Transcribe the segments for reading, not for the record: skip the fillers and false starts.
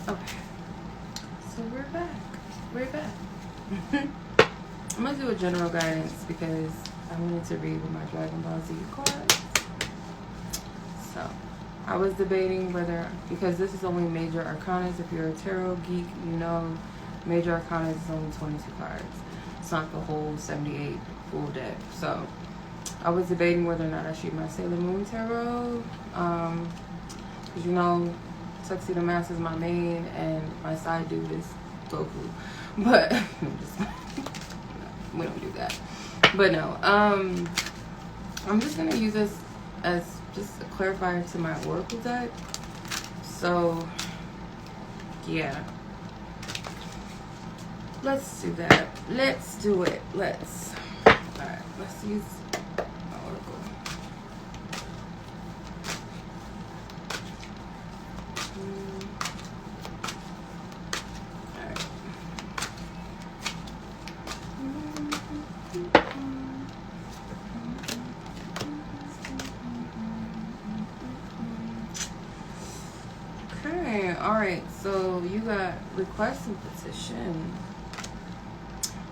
Okay. So we're back. We're back. I'm going to do a general guidance because I wanted to read with my Dragon Ball Z cards. So, I was debating whether, because this is only major arcanas, if you're a tarot geek, you know major arcanas is only 22 cards. It's not the whole 78 full deck. So, I was debating whether or not I should my Sailor Moon Tarot. Because you know, Tuxedo Mask is my main and my side dude is Goku. But, we don't do that. But no, I'm just going to use this as just a clarifier to my Oracle deck. So, yeah. Let's do that. Let's do it. Let's. Alright, let's use my Oracle. Alright. Okay, alright, so you got request and petition,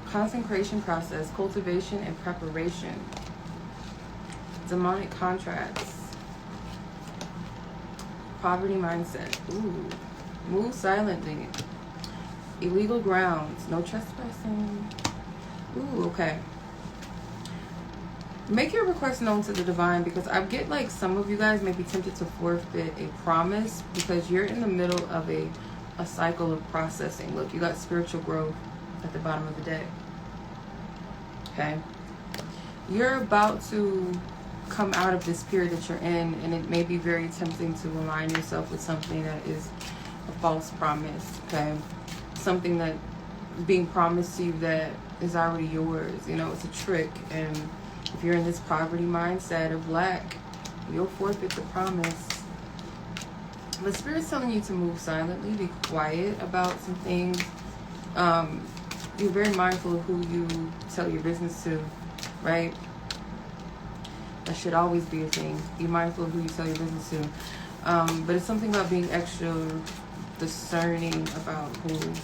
consecration process, cultivation and preparation, demonic contracts, poverty mindset, ooh, move silently, illegal grounds, no trespassing, ooh, okay. Make your request known to the divine, because I get like some of you guys may be tempted to forfeit a promise because you're in the middle of a cycle of processing. Look, you got spiritual growth at the bottom of the deck. Okay. You're about to come out of this period that you're in, and it may be very tempting to align yourself with something that is a false promise. Okay. Something that being promised to you that is already yours. You know, it's a trick. And if you're in this poverty mindset of lack, you'll forfeit the promise. The Spirit's telling you to move silently, be quiet about some things. You're very mindful of who you tell your business to, right? That should always be a thing. Be mindful of who you tell your business to. But it's something about being extra discerning about who you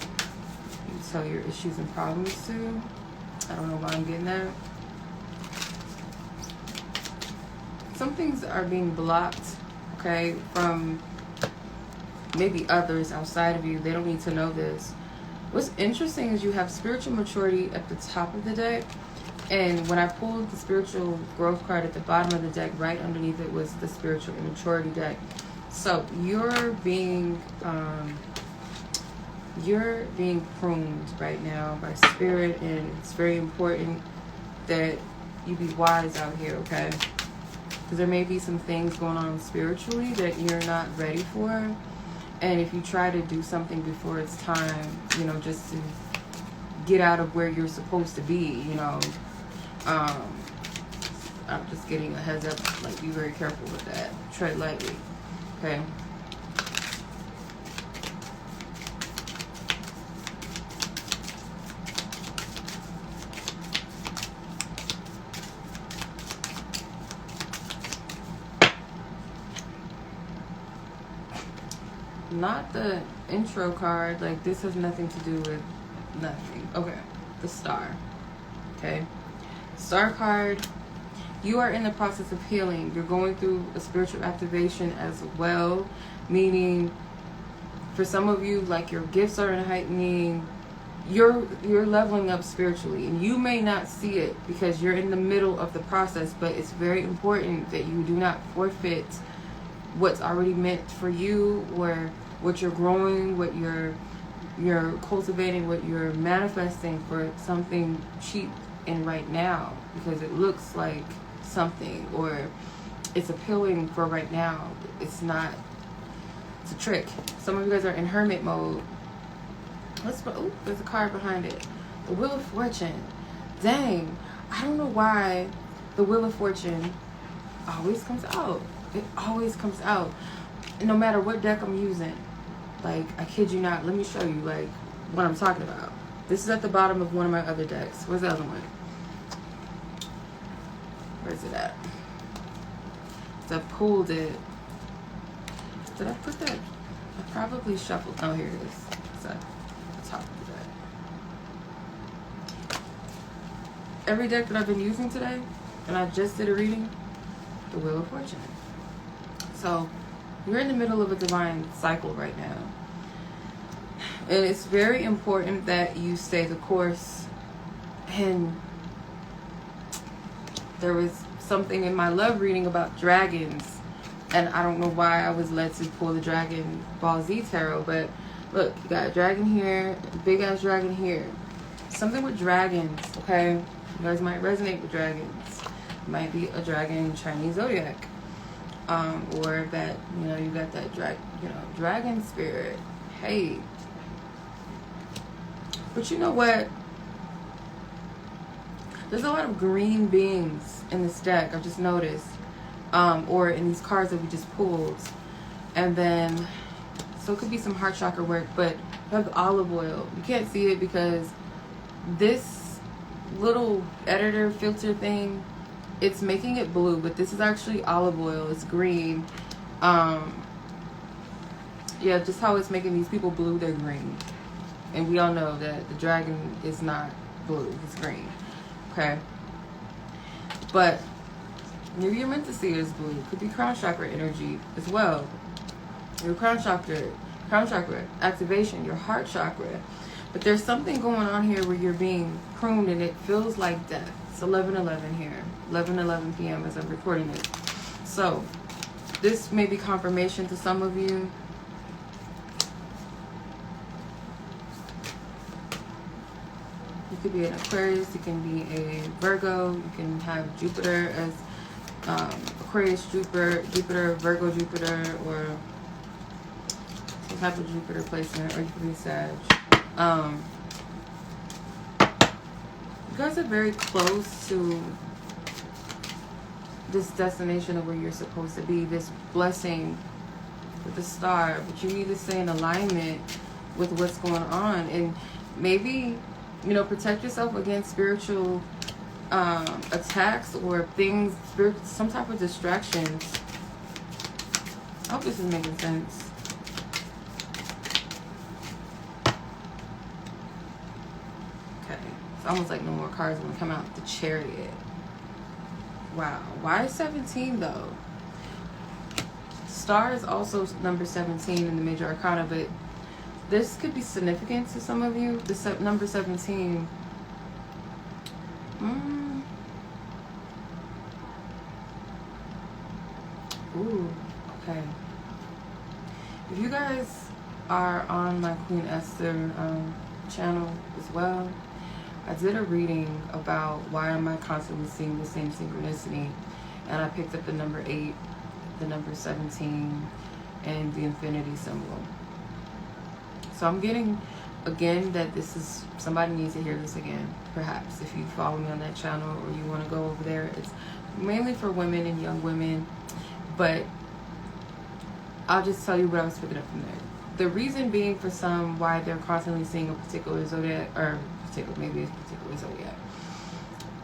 tell your issues and problems to. I don't know why I'm getting that. Some things are being blocked, okay, from maybe others outside of you. They don't need to know this. What's interesting is you have spiritual maturity at the top of the deck. And when I pulled the spiritual growth card at the bottom of the deck, right underneath it was the spiritual immaturity deck. So you're being pruned right now by spirit, and it's very important that you be wise out here, okay? Because there may be some things going on spiritually that you're not ready for. And if you try to do something before it's time, you know, just to get out of where you're supposed to be, you know, I'm just getting a heads up, like, be very careful with that. Tread lightly, okay? Not the intro card, like this has nothing to do with nothing. Okay, the star. Okay, star card. You are in the process of healing. You're going through a spiritual activation as well, meaning for some of you, like, your gifts are heightening. You're leveling up spiritually, and you may not see it because you're in the middle of the process, but it's very important that you do not forfeit what's already meant for you, or what you're growing, what you're cultivating, what you're manifesting for something cheap and right now, because it looks like something, or it's appealing for right now. It's not. It's a trick. Some of you guys are in hermit mode. Oh, there's a card behind it. The Wheel of Fortune. Dang, I don't know why the Wheel of Fortune always comes out. It always comes out, no matter what deck I'm using. Like, I kid you not. Let me show you, like, what I'm talking about. This is at the bottom of one of my other decks. Where's the other one? Where's it at? So I pulled it. Did I put that? I probably shuffled. Oh, here it is. It's at the top of the deck. Every deck that I've been using today, and I just did a reading, the Wheel of Fortune. So you're in the middle of a divine cycle right now. And it's very important that you stay the course. And there was something in my love reading about dragons. And I don't know why I was led to pull the Dragon Ball Z Tarot. But look, you got a dragon here, a big ass dragon here. Something with dragons, okay? You guys might resonate with dragons. It might be a dragon Chinese zodiac. Or that, you know, you got that dragon spirit. Hey. But you know what? There's a lot of green beings in this deck, I've just noticed. Or in these cards that we just pulled. And then, so it could be some heart chakra work, but you have olive oil. You can't see it because this little editor filter thing, it's making it blue, but this is actually olive oil. It's green. Yeah, just how it's making these people blue, they're green. And we all know that the dragon is not blue, it's green. Okay? But maybe you're meant to see it as blue. It could be crown chakra energy as well. Your crown chakra activation, your heart chakra. But there's something going on here where you're being pruned and it feels like death. It's 11:11 here. 11:11 p.m. as I'm recording this. So this may be confirmation to some of you. You could be an Aquarius, you can be a Virgo, you can have Jupiter as Aquarius, Jupiter, Virgo, Jupiter, or some type of Jupiter placement, or you could be Sag. You guys are very close to this destination of where you're supposed to be, this blessing with the star, but you need to stay in alignment with what's going on. And maybe, you know, protect yourself against spiritual attacks or things, some type of distractions. I hope this is making sense. Okay, it's almost like no more cards when come out. The Chariot. Wow, why 17 though? Star is also number 17 in the major arcana, but this could be significant to some of you. The number 17. Ooh, okay. If you guys are on my Queen Esther channel as well, I did a reading about why am I constantly seeing the same synchronicity, and I picked up the number 8, the number 17, and the infinity symbol. So I'm getting, again, that this is, somebody needs to hear this again, perhaps, if you follow me on that channel or you want to go over there. It's mainly for women and young women, but I'll just tell you what I was picking up from there. The reason being for some why they're constantly seeing a particular zodiac, or maybe a particular zodiac.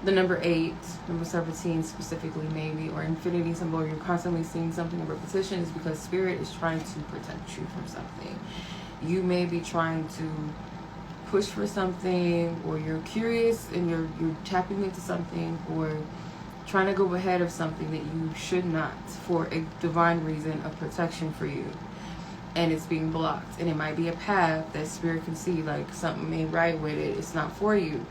The number 8, number 17 specifically maybe, or infinity symbol, you're constantly seeing something in repetition, is because spirit is trying to protect you from something. You may be trying to push for something, or you're curious and you're tapping into something, or trying to go ahead of something that you should not, for a divine reason of protection for you. And it's being blocked. And it might be a path that spirit can see, like something ain't right with it. It's not for you.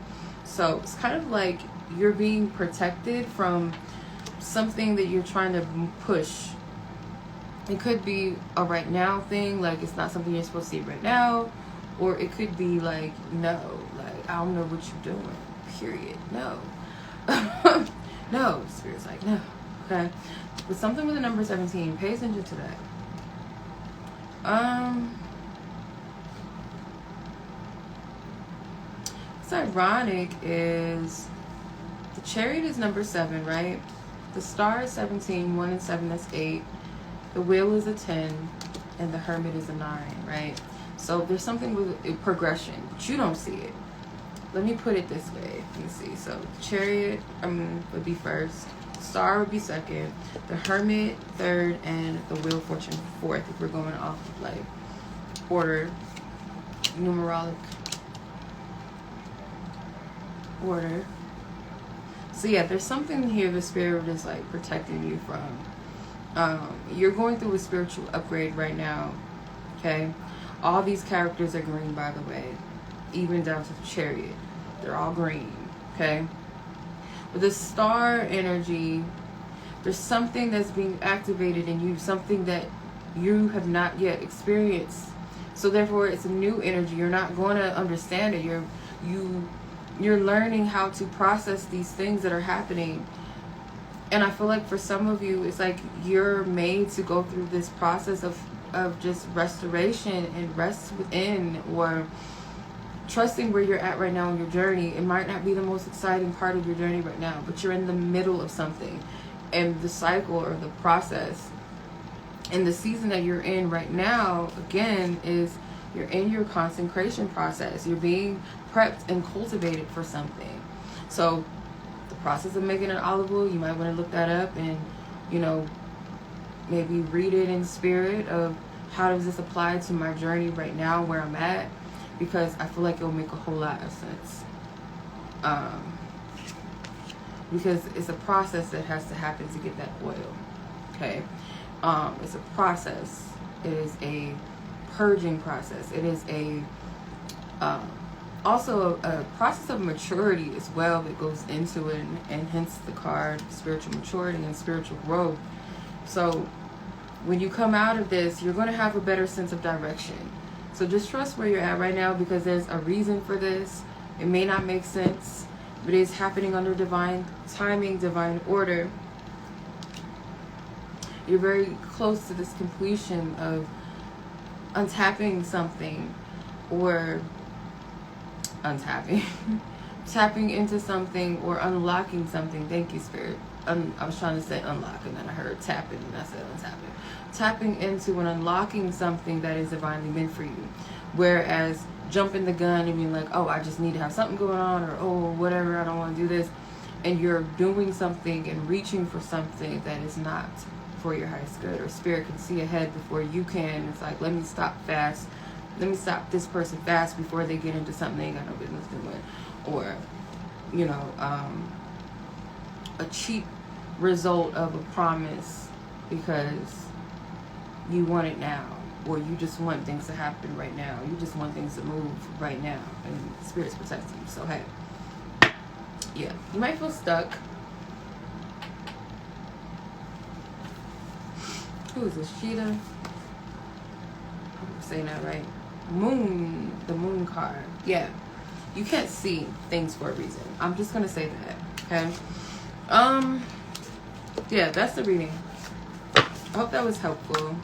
So it's kind of like you're being protected from something that you're trying to push. It could be a right now thing, like it's not something you're supposed to see right now. Or it could be like, no, like I don't know what you're doing, period. No. No, spirit's like, no. Okay. But something with the number 17, pay attention to that. What's ironic is the Chariot is number 7, right? The Star is 17, 1 and 7, that's 8. The Wheel is a 10, and the Hermit is a 9, right? So there's something with a progression, but you don't see it. Let me put it this way. Let me see. So the Chariot would be first. Star would be second. The Hermit third, and the Wheel of Fortune fourth. If we're going off of like order, numerologic order. So yeah, there's something here the spirit is like protecting you from. You're going through a spiritual upgrade right now. Okay, all these characters are green, by the way, even down to the Chariot. They're all green. Okay, with the star energy, there's something that's being activated in you, something that you have not yet experienced. So therefore, it's a new energy. You're not going to understand it. You're learning how to process these things that are happening. And I feel like for some of you, it's like you're made to go through this process of just restoration and rest within, or trusting where you're at right now in your journey. It might not be the most exciting part of your journey right now, but you're in the middle of something. And the cycle or the process and the season that you're in right now, again, is you're in your consecration process. You're being prepped and cultivated for something. So the process of making an olive oil, you might want to look that up and, you know, maybe read it in spirit of how does this apply to my journey right now where I'm at, because I feel like it'll make a whole lot of sense. Because it's a process that has to happen to get that oil. Okay, it's a process. It is a purging process. It is a also a process of maturity as well that goes into it, and hence the card spiritual maturity and spiritual growth. So when you come out of this, you're going to have a better sense of direction. So just trust where you're at right now, because there's a reason for this. It may not make sense, but it is happening under divine timing, divine order. You're very close to this completion of untapping something, or tapping into something, or unlocking something. Thank you, Spirit. I was trying to say unlock, and then I heard tapping, and I said untapping. Tapping into and unlocking something that is divinely meant for you. Whereas jumping the gun and being like, oh, I just need to have something going on, or oh, whatever, I don't want to do this. And you're doing something and reaching for something that is not for your highest good, or spirit can see ahead before you can. It's like, let me stop fast. Let me stop this person fast before they get into something they ain't got no business doing. Or, you know, a cheap result of a promise because you want it now, or you just want things to happen right now. You just want things to move right now, and spirit's protecting you. So hey, yeah, you might feel stuck. Who is this? Cheetah? I'm saying that right. Moon, the moon card. Yeah, you can't see things for a reason. I'm just gonna say that. Okay. Yeah, that's the reading. I hope that was helpful.